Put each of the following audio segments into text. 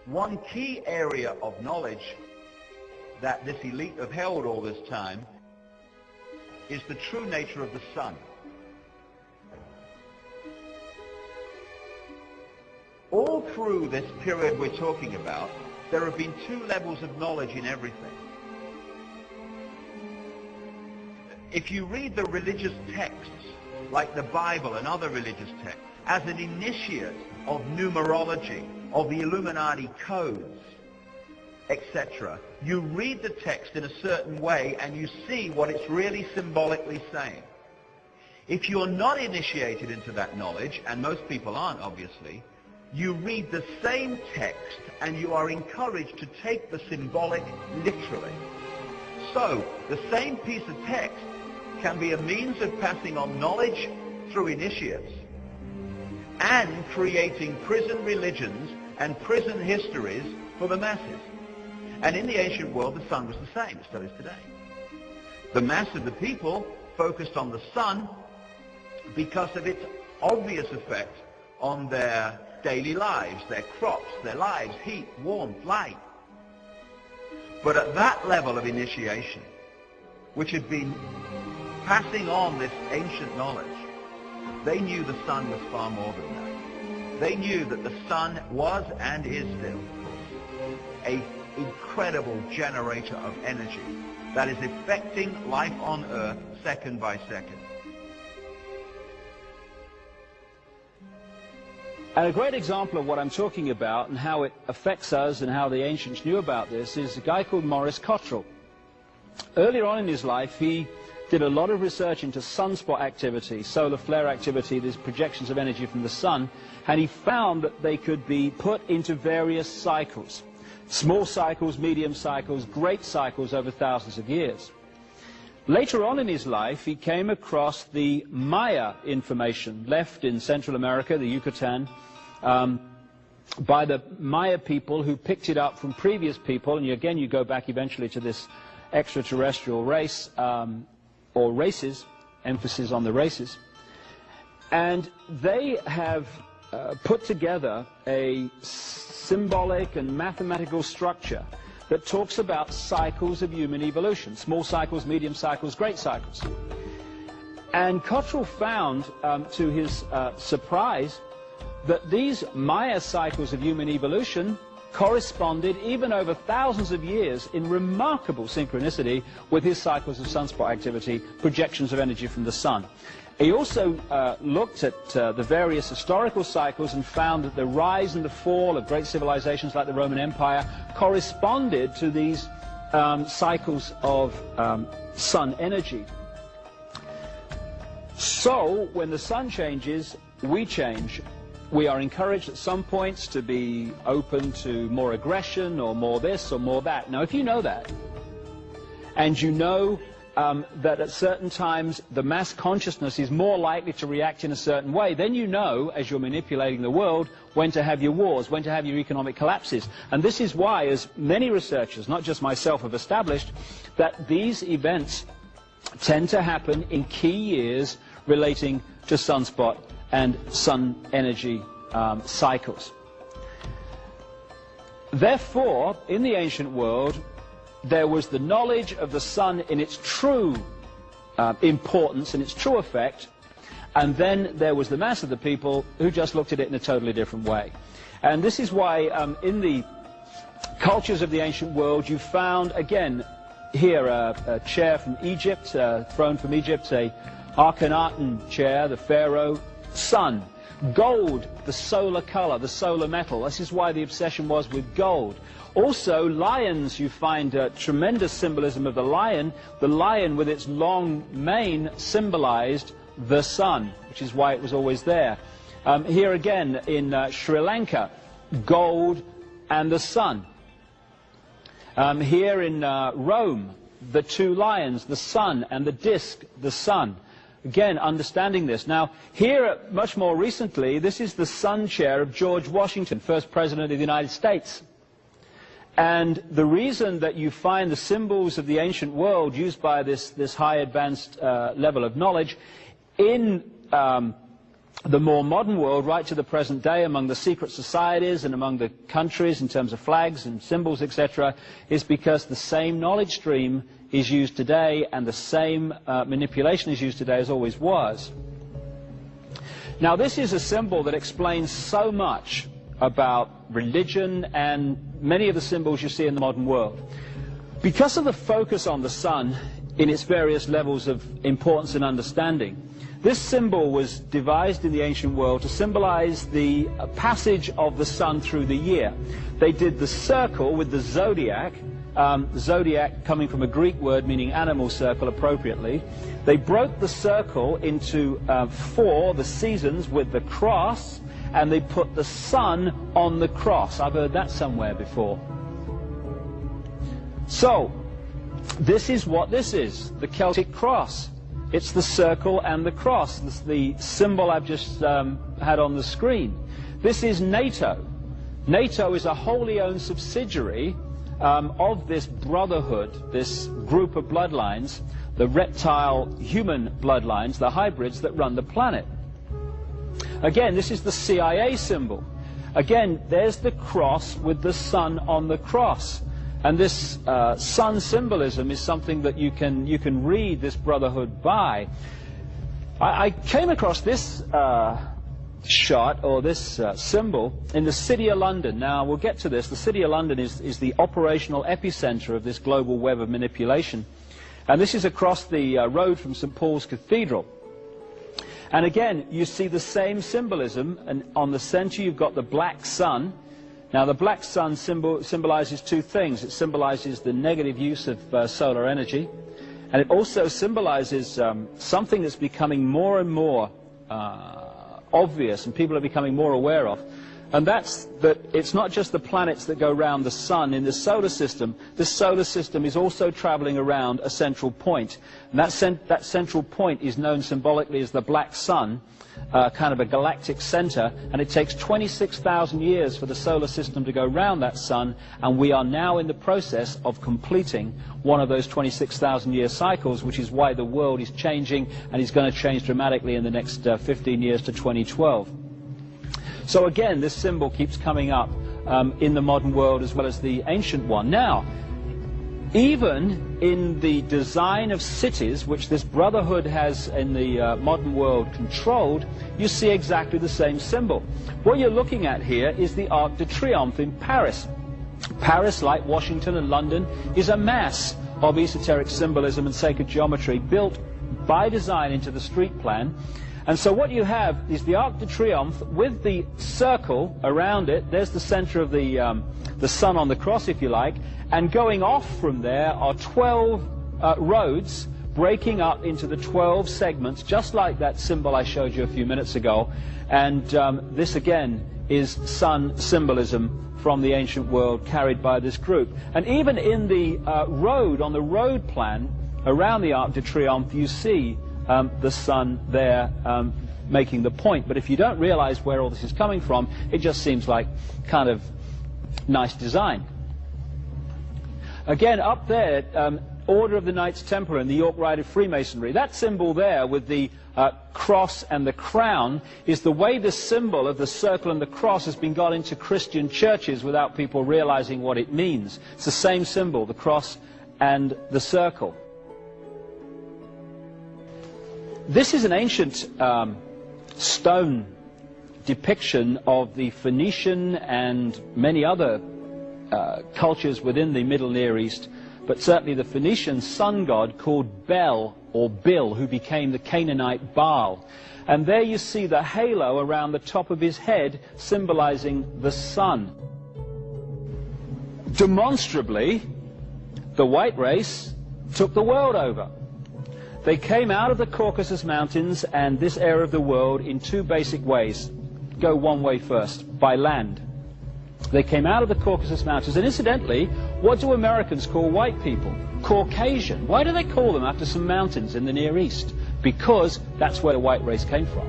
one key area of knowledge that this elite have held all this time is the true nature of the sun. All through this period we're talking about, there have been two levels of knowledge in everything. If you read the religious texts, like the Bible and other religious texts, as an initiate of numerology, of the Illuminati codes, etc., you read the text in a certain way and you see what it's really symbolically saying. If you're not initiated into that knowledge, and most people aren't obviously, you read the same text and you are encouraged to take the symbolic literally. So, the same piece of text can be a means of passing on knowledge through initiates and creating prison religions and prison histories for the masses. And in the ancient world, the sun was the same, it still is today. The mass of the people focused on the sun because of its obvious effect on their daily lives, their crops, their lives, heat, warmth, light. But at that level of initiation, which had been passing on this ancient knowledge, they knew the sun was far more than that. They knew that the sun was and is still an incredible generator of energy that is affecting life on Earth second by second. And a great example of what I'm talking about and how it affects us and how the ancients knew about this is a guy called Maurice Cottrell. Earlier on in his life, he did a lot of research into sunspot activity, solar flare activity, these projections of energy from the sun, and he found that they could be put into various cycles. Small cycles, medium cycles, great cycles over thousands of years. Later on in his life, he came across the Maya information left in Central America, the Yucatan, by the Maya people who picked it up from previous people, and again you go back eventually to this extraterrestrial race, or races, emphasis on the races, and they have put together a symbolic and mathematical structure that talks about cycles of human evolution, small cycles, medium cycles, great cycles. And Cottrell found, to his surprise, that these Maya cycles of human evolution corresponded, even over thousands of years, in remarkable synchronicity with his cycles of sunspot activity, projections of energy from the sun. He also looked at the various historical cycles and found that the rise and the fall of great civilizations like the Roman Empire corresponded to these cycles of sun energy. So, when the sun changes, we change. We are encouraged at some points to be open to more aggression or more this or more that. Now, if you know that, and you know that at certain times the mass consciousness is more likely to react in a certain way, then you know, as you're manipulating the world, when to have your wars, when to have your economic collapses. And this is why, as many researchers, not just myself, have established, that these events tend to happen in key years relating to sunspot and sun energy cycles. Therefore, in the ancient world, there was the knowledge of the sun in its true importance, in its true effect, and then there was the mass of the people who just looked at it in a totally different way. And this is why in the cultures of the ancient world you found, again, here a chair from Egypt, a throne from Egypt, a Akhenaten chair, the pharaoh, sun. Gold, the solar color, the solar metal. This is why the obsession was with gold. Also, lions, you find tremendous symbolism of the lion. The lion with its long mane symbolized the sun, which is why it was always there. Here again in Sri Lanka, gold and the sun. Here in Rome, the two lions, the sun, and the disc, the sun. Again, understanding this. Now, here, much more recently, this is the sun chair of George Washington, first president of the United States. And the reason that you find the symbols of the ancient world used by this high advanced level of knowledge in the more modern world, right to the present day, among the secret societies and among the countries in terms of flags and symbols, etc., is because the same knowledge stream is used today and the same manipulation is used today as always was. Now, this is a symbol that explains so much about religion and many of the symbols you see in the modern world. Because of the focus on the sun in its various levels of importance and understanding, this symbol was devised in the ancient world to symbolize the passage of the sun through the year. They did the circle with the zodiac, zodiac coming from a Greek word meaning animal circle appropriately. They broke the circle into 4, the seasons, with the cross, and they put the sun on the cross. I've heard that somewhere before. So, this is what this is, the Celtic cross. It's the circle and the cross, the symbol I've just had on the screen. This is NATO. NATO is a wholly owned subsidiary of this brotherhood, this group of bloodlines, the reptile-human bloodlines, the hybrids that run the planet. Again, this is the CIA symbol. Again, there's the cross with the sun on the cross. And this sun symbolism is something that you can read this brotherhood by. I came across this shot, or this symbol, in the City of London. Now, we'll get to this. The City of London is the operational epicenter of this global web of manipulation. And this is across the road from St. Paul's Cathedral. And again, you see the same symbolism, and on the center you've got the black sun. Now, the black sun symbolizes 2 things. It symbolizes the negative use of solar energy, and it also symbolizes something that's becoming more and more obvious and people are becoming more aware of. And that's that it's not just the planets that go around the sun in the solar system. This solar system is also traveling around a central point. And that central point is known symbolically as the black sun, kind of a galactic center. And it takes 26,000 years for the solar system to go around that sun. And we are now in the process of completing one of those 26,000 year cycles, which is why the world is changing and is going to change dramatically in the next 15 years to 2012. So again, this symbol keeps coming up in the modern world as well as the ancient one. Now, even in the design of cities, which this brotherhood has in the modern world controlled, you see exactly the same symbol. What you're looking at here is the Arc de Triomphe in Paris. Paris, like Washington and London, is a mass of esoteric symbolism and sacred geometry built by design into the street plan. And so what you have is the Arc de Triomphe with the circle around it. There's the center of the sun on the cross, if you like. And going off from there are 12 roads breaking up into the 12 segments, just like that symbol I showed you a few minutes ago. And this, again, is sun symbolism from the ancient world carried by this group. And even in the road, on the road plan around the Arc de Triomphe, you see the sun there making the point. But if you don't realize where all this is coming from, it just seems like kind of nice design. Again, up there, Order of the Knights Templar in the York Rite of Freemasonry. That symbol there with the cross and the crown is the way the symbol of the circle and the cross has been got into Christian churches without people realizing what it means. It's the same symbol, the cross and the circle. This is an ancient stone depiction of the Phoenician and many other cultures within the Middle Near East, but certainly the Phoenician sun god called Bel, or Bil, who became the Canaanite Baal. And there you see the halo around the top of his head symbolizing the sun. Demonstrably, the white race took the world over. They came out of the Caucasus Mountains and this area of the world in 2 basic ways. Go one way first, by land. They came out of the Caucasus Mountains, and incidentally, what do Americans call white people? Caucasian. Why do they call them after some mountains in the Near East? Because that's where the white race came from.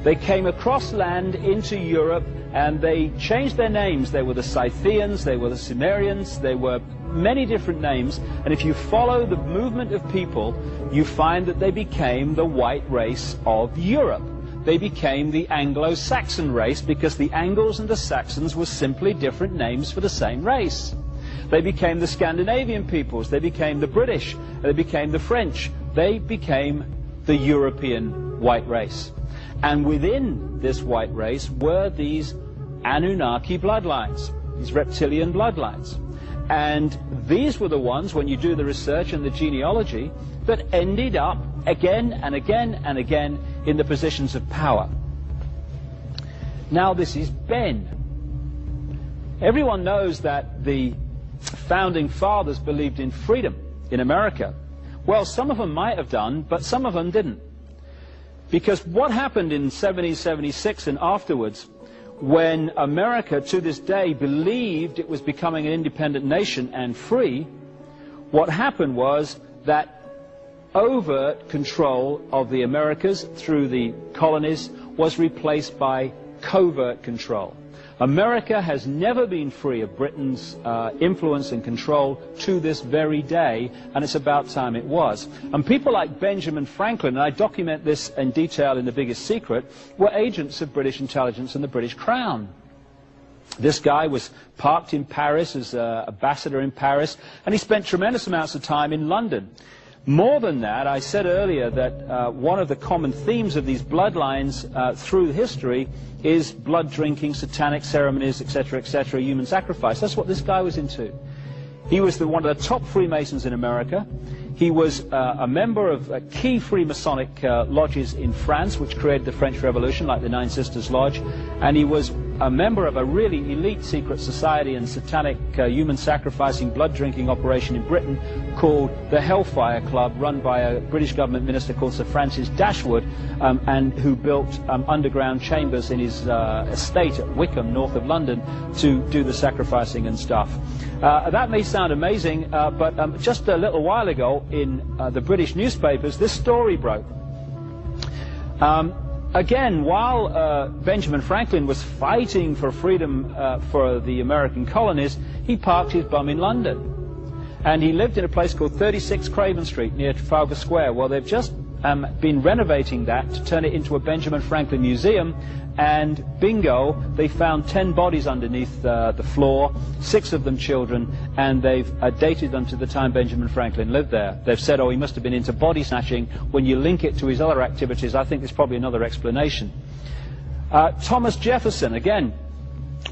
They came across land into Europe, and they changed their names. They were the Scythians, they were the Sumerians, they were many different names, and if you follow the movement of people, you find that they became the white race of Europe. they became the Anglo-Saxon race, because the Angles and the Saxons were simply different names for the same race. They became the Scandinavian peoples, they became the British, they became the French, they became the European white race. And within this white race were these Anunnaki bloodlines, these reptilian bloodlines. And these were the ones, when you do the research and the genealogy, that ended up again and again and again in the positions of power. Now this is Ben. Everyone knows that the founding fathers believed in freedom in America. Well, some of them might have done, but some of them didn't. Because what happened in 1776 and afterwards, when America to this day believed it was becoming an independent nation and free, what happened was that overt control of the Americas through the colonies was replaced by covert control. America has never been free of Britain's influence and control to this very day, and it's about time it was. And people like Benjamin Franklin, and I document this in detail in The Biggest Secret, were agents of British intelligence and the British Crown. This guy was parked in Paris as an ambassador in Paris, and he spent tremendous amounts of time in London. More than that, I said earlier that one of the common themes of these bloodlines through history is blood drinking, satanic ceremonies, etc., human sacrifice. That's what this guy was into. He was one of the top Freemasons in America. He was a member of key Freemasonic lodges in France, which created the French Revolution, like the Nine Sisters Lodge. And he was a member of a really elite secret society and satanic human sacrificing, blood drinking operation in Britain called the Hellfire Club, run by a British government minister called Sir Francis Dashwood, and who built underground chambers in his estate at Wickham, north of London, to do the sacrificing and stuff. That may sound amazing, but just a little while ago in the British newspapers, this story broke. Again, while Benjamin Franklin was fighting for freedom for the American colonies, he parked his bum in London. And he lived in a place called 36 Craven Street near Trafalgar Square. Well, they've just been renovating that to turn it into a Benjamin Franklin museum. And bingo, they found 10 bodies underneath the floor, 6 of them children, and they've dated them to the time Benjamin Franklin lived there. They've said, oh, he must have been into body snatching. When you link it to his other activities, I think there's probably another explanation. Thomas Jefferson, again,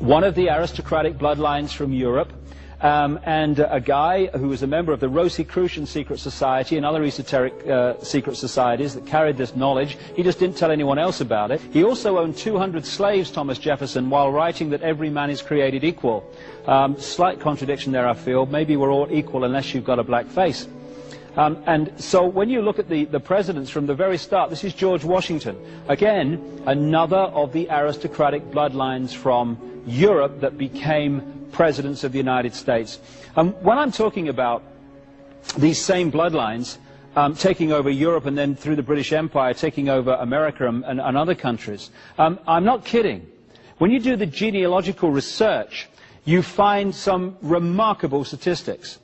one of the aristocratic bloodlines from Europe, and a guy who was a member of the Rosicrucian secret society and other esoteric secret societies that carried this knowledge. He just didn't tell anyone else about it. He also owned 200 slaves, Thomas Jefferson, while writing that every man is created equal. Slight contradiction there, I feel. Maybe we're all equal unless you've got a black face. And so when you look at the presidents from the very start, this is George Washington. Again, another of the aristocratic bloodlines from Europe that became presidents of the United States. When I'm talking about these same bloodlines taking over Europe and then through the British Empire taking over America and other countries, I'm not kidding. When you do the genealogical research, you find some remarkable statistics.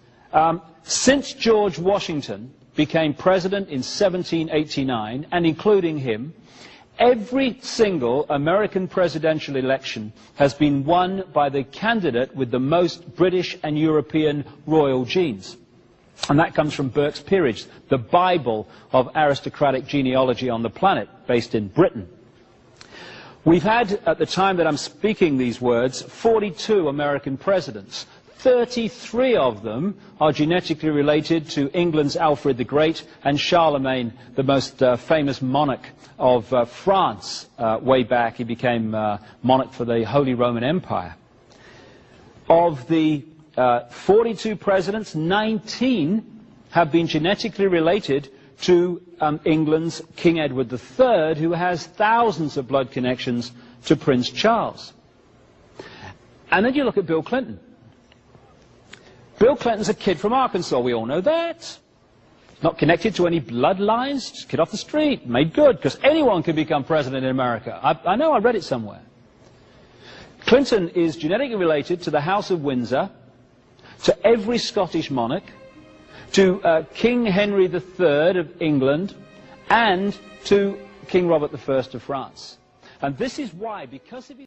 Since George Washington became president in 1789, and including him, every single American presidential election has been won by the candidate with the most British and European royal genes. And that comes from Burke's Peerage, the Bible of aristocratic genealogy on the planet, based in Britain. We've had, at the time that I'm speaking these words, 42 American presidents. 33 of them are genetically related to England's Alfred the Great and Charlemagne, the most famous monarch of France. Way back, he became monarch for the Holy Roman Empire. Of the 42 presidents, 19 have been genetically related to England's King Edward III, who has thousands of blood connections to Prince Charles. And then you look at Bill Clinton. Bill Clinton's a kid from Arkansas, we all know that. Not connected to any bloodlines, just a kid off the street, made good, because anyone can become president in America. I know, I read it somewhere. Clinton is genetically related to the House of Windsor, to every Scottish monarch, to King Henry III of England, and to King Robert I of France. And this is why, because of his